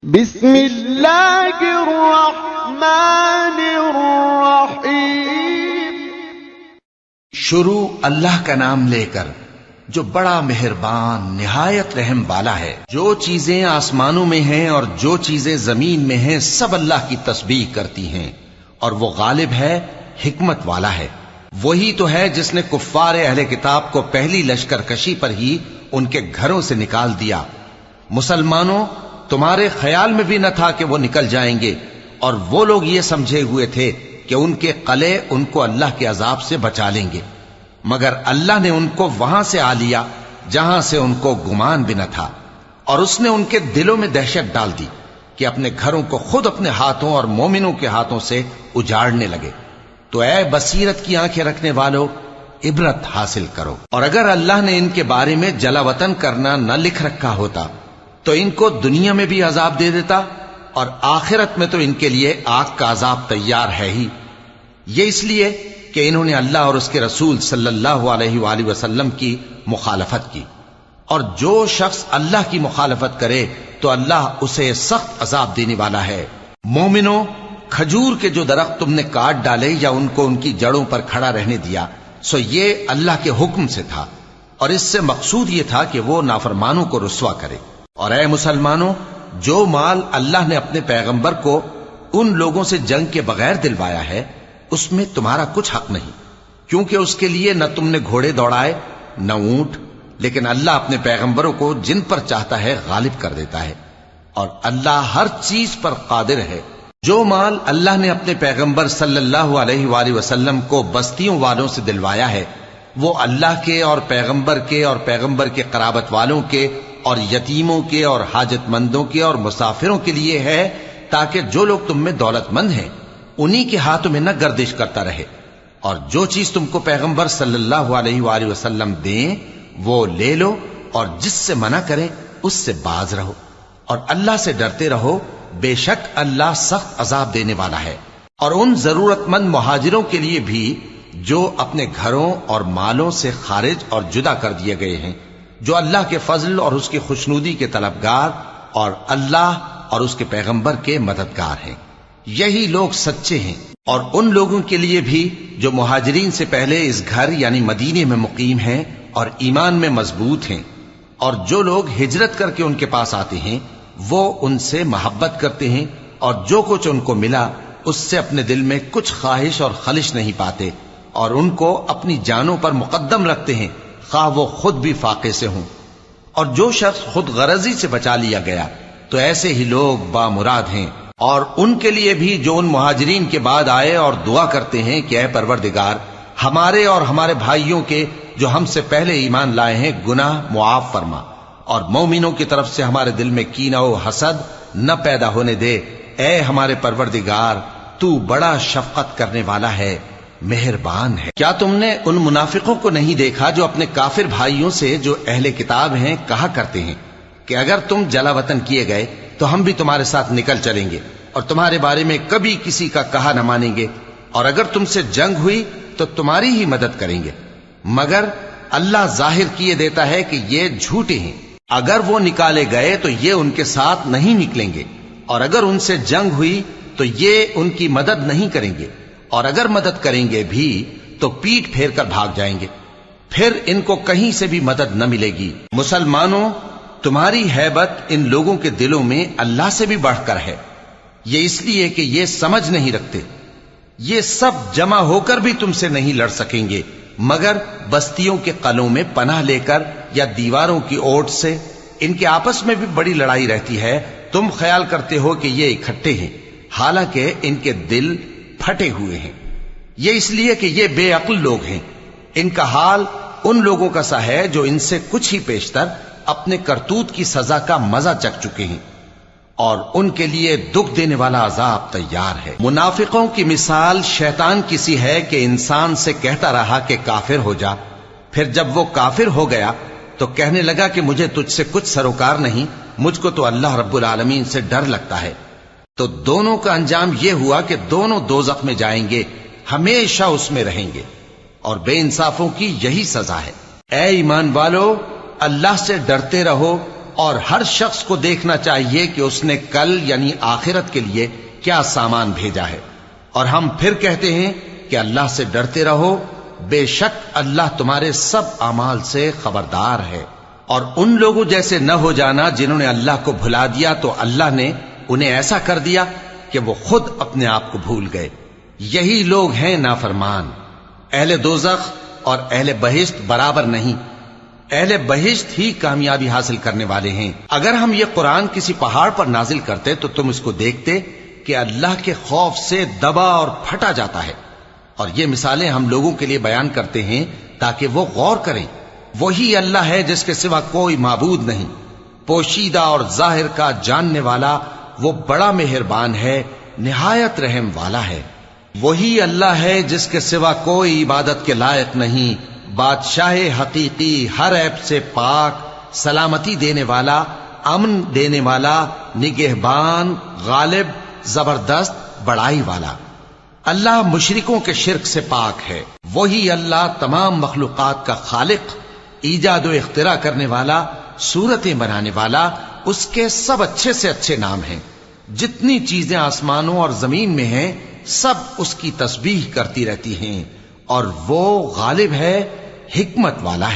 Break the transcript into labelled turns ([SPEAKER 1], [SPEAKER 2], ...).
[SPEAKER 1] بسم اللہ الرحمن الرحیم۔
[SPEAKER 2] شروع اللہ کا نام لے کر جو بڑا مہربان نہایت رحم والا ہے۔ جو چیزیں آسمانوں میں ہیں اور جو چیزیں زمین میں ہیں سب اللہ کی تسبیح کرتی ہیں، اور وہ غالب ہے، حکمت والا ہے۔ وہی تو ہے جس نے کفار اہل کتاب کو پہلی لشکر کشی پر ہی ان کے گھروں سے نکال دیا۔ مسلمانوں، تمہارے خیال میں بھی نہ تھا کہ وہ نکل جائیں گے، اور وہ لوگ یہ سمجھے ہوئے تھے کہ ان کے قلعے ان کو اللہ کے عذاب سے بچا لیں گے، مگر اللہ نے ان کو وہاں سے آ لیا جہاں سے ان کو گمان بھی نہ تھا، اور اس نے ان کے دلوں میں دہشت ڈال دی کہ اپنے گھروں کو خود اپنے ہاتھوں اور مومنوں کے ہاتھوں سے اجاڑنے لگے۔ تو اے بصیرت کی آنکھیں رکھنے والو، عبرت حاصل کرو۔ اور اگر اللہ نے ان کے بارے میں جلا وطن کرنا نہ لکھ رکھا ہوتا تو ان کو دنیا میں بھی عذاب دے دیتا، اور آخرت میں تو ان کے لیے آگ کا عذاب تیار ہے ہی۔ یہ اس لیے کہ انہوں نے اللہ اور اس کے رسول صلی اللہ علیہ وآلہ وسلم کی مخالفت کی، اور جو شخص اللہ کی مخالفت کرے تو اللہ اسے سخت عذاب دینے والا ہے۔ مومنوں، کھجور کے جو درخت تم نے کاٹ ڈالے یا ان کو ان کی جڑوں پر کھڑا رہنے دیا، سو یہ اللہ کے حکم سے تھا، اور اس سے مقصود یہ تھا کہ وہ نافرمانوں کو رسوا کرے۔ اور اے مسلمانوں، جو مال اللہ نے اپنے پیغمبر کو ان لوگوں سے جنگ کے بغیر دلوایا ہے اس میں تمہارا کچھ حق نہیں، کیونکہ اس کے لیے نہ تم نے گھوڑے دوڑائے نہ اونٹ، لیکن اللہ اپنے پیغمبروں کو جن پر چاہتا ہے غالب کر دیتا ہے، اور اللہ ہر چیز پر قادر ہے۔ جو مال اللہ نے اپنے پیغمبر صلی اللہ علیہ وآلہ وسلم کو بستیوں والوں سے دلوایا ہے وہ اللہ کے اور پیغمبر کے قرابت والوں کے اور یتیموں کے اور حاجت مندوں کے اور مسافروں کے لیے ہے، تاکہ جو لوگ تم میں دولت مند ہیں انہی کے ہاتھوں میں نہ گردش کرتا رہے، اور جو چیز تم کو پیغمبر صلی اللہ علیہ وآلہ وسلم دیں وہ لے لو، اور جس سے منع کریں اس سے باز رہو، اور اللہ سے ڈرتے رہو، بے شک اللہ سخت عذاب دینے والا ہے۔ اور ان ضرورت مند مہاجروں کے لیے بھی جو اپنے گھروں اور مالوں سے خارج اور جدا کر دیے گئے ہیں، جو اللہ کے فضل اور اس کی خوشنودی کے طلبگار اور اللہ اور اس کے پیغمبر کے مددگار ہیں، یہی لوگ سچے ہیں۔ اور ان لوگوں کے لیے بھی جو مہاجرین سے پہلے اس گھر یعنی مدینے میں مقیم ہیں اور ایمان میں مضبوط ہیں، اور جو لوگ ہجرت کر کے ان کے پاس آتے ہیں وہ ان سے محبت کرتے ہیں، اور جو کچھ ان کو ملا اس سے اپنے دل میں کچھ خواہش اور خلش نہیں پاتے، اور ان کو اپنی جانوں پر مقدم رکھتے ہیں خواہ وہ خود بھی فاقے سے ہوں۔ اور جو شخص خود غرضی سے بچا لیا گیا تو ایسے ہی لوگ بامراد ہیں۔ اور ان کے لیے بھی جو ان مہاجرین کے بعد آئے اور دعا کرتے ہیں کہ اے پروردگار، ہمارے اور ہمارے بھائیوں کے جو ہم سے پہلے ایمان لائے ہیں گناہ معاف فرما، اور مومنوں کی طرف سے ہمارے دل میں کینہ و حسد نہ پیدا ہونے دے۔ اے ہمارے پروردگار، تو بڑا شفقت کرنے والا ہے، مہربان ہے۔ کیا تم نے ان منافقوں کو نہیں دیکھا جو اپنے کافر بھائیوں سے جو اہل کتاب ہیں کہا کرتے ہیں کہ اگر تم جلا وطن کیے گئے تو ہم بھی تمہارے ساتھ نکل چلیں گے، اور تمہارے بارے میں کبھی کسی کا کہا نہ مانیں گے، اور اگر تم سے جنگ ہوئی تو تمہاری ہی مدد کریں گے، مگر اللہ ظاہر کیے دیتا ہے کہ یہ جھوٹے ہیں۔ اگر وہ نکالے گئے تو یہ ان کے ساتھ نہیں نکلیں گے، اور اگر ان سے جنگ ہوئی تو یہ ان کی مدد نہیں کریں گے، اور اگر مدد کریں گے بھی تو پیٹ پھیر کر بھاگ جائیں گے، پھر ان کو کہیں سے بھی مدد نہ ملے گی۔ مسلمانوں، تمہاری ہیبت ان لوگوں کے دلوں میں اللہ سے بھی بڑھ کر ہے، یہ اس لیے کہ یہ سمجھ نہیں رکھتے۔ یہ سب جمع ہو کر بھی تم سے نہیں لڑ سکیں گے، مگر بستیوں کے قلعوں میں پناہ لے کر یا دیواروں کی اوٹ سے۔ ان کے آپس میں بھی بڑی لڑائی رہتی ہے، تم خیال کرتے ہو کہ یہ اکٹھے ہیں، حالانکہ ان کے دل پھٹے ہوئے ہیں۔ یہ اس لیے کہ یہ بے عقل لوگ ہیں۔ ان کا حال ان لوگوں کا سا ہے جو ان سے کچھ ہی پیشتر اپنے کرتوت کی سزا کا مزہ چکھ چکے ہیں، اور ان کے لیے دکھ دینے والا عذاب تیار ہے۔ منافقوں کی مثال شیطان کی سی ہے کہ انسان سے کہتا رہا کہ کافر ہو جا، پھر جب وہ کافر ہو گیا تو کہنے لگا کہ مجھے تجھ سے کچھ سروکار نہیں، مجھ کو تو اللہ رب العالمین سے ڈر لگتا ہے۔ تو دونوں کا انجام یہ ہوا کہ دونوں دوزخ میں جائیں گے، ہمیشہ اس میں رہیں گے، اور بے انصافوں کی یہی سزا ہے۔ اے ایمان والو، اللہ سے ڈرتے رہو اور ہر شخص کو دیکھنا چاہیے کہ اس نے کل یعنی آخرت کے لیے کیا سامان بھیجا ہے۔ اور ہم پھر کہتے ہیں کہ اللہ سے ڈرتے رہو، بے شک اللہ تمہارے سب اعمال سے خبردار ہے۔ اور ان لوگوں جیسے نہ ہو جانا جنہوں نے اللہ کو بھلا دیا تو اللہ نے انہیں ایسا کر دیا کہ وہ خود اپنے آپ کو بھول گئے۔ یہی لوگ ہیں نافرمان۔ اہل دوزخ اور اہل بہشت برابر نہیں، اہل بہشت ہی کامیابی حاصل کرنے والے ہیں۔ اگر ہم یہ قرآن کسی پہاڑ پر نازل کرتے تو تم اس کو دیکھتے کہ اللہ کے خوف سے دبا اور پھٹا جاتا ہے۔ اور یہ مثالیں ہم لوگوں کے لیے بیان کرتے ہیں تاکہ وہ غور کریں۔ وہی اللہ ہے جس کے سوا کوئی معبود نہیں، پوشیدہ اور ظاہر کا جاننے والا، وہ بڑا مہربان ہے، نہایت رحم والا ہے۔ وہی اللہ ہے جس کے سوا کوئی عبادت کے لائق نہیں، بادشاہ حقیقی، ہر عیب سے پاک، سلامتی دینے والا، امن دینے والا، نگہبان، غالب، زبردست، بڑائی والا۔ اللہ مشرکوں کے شرک سے پاک ہے۔ وہی اللہ تمام مخلوقات کا خالق، ایجاد و اختراع کرنے والا، صورتیں بنانے والا، اس کے سب اچھے سے اچھے نام ہیں۔ جتنی چیزیں آسمانوں اور زمین میں ہیں سب اس کی تسبیح کرتی رہتی ہیں، اور وہ غالب ہے، حکمت والا ہے۔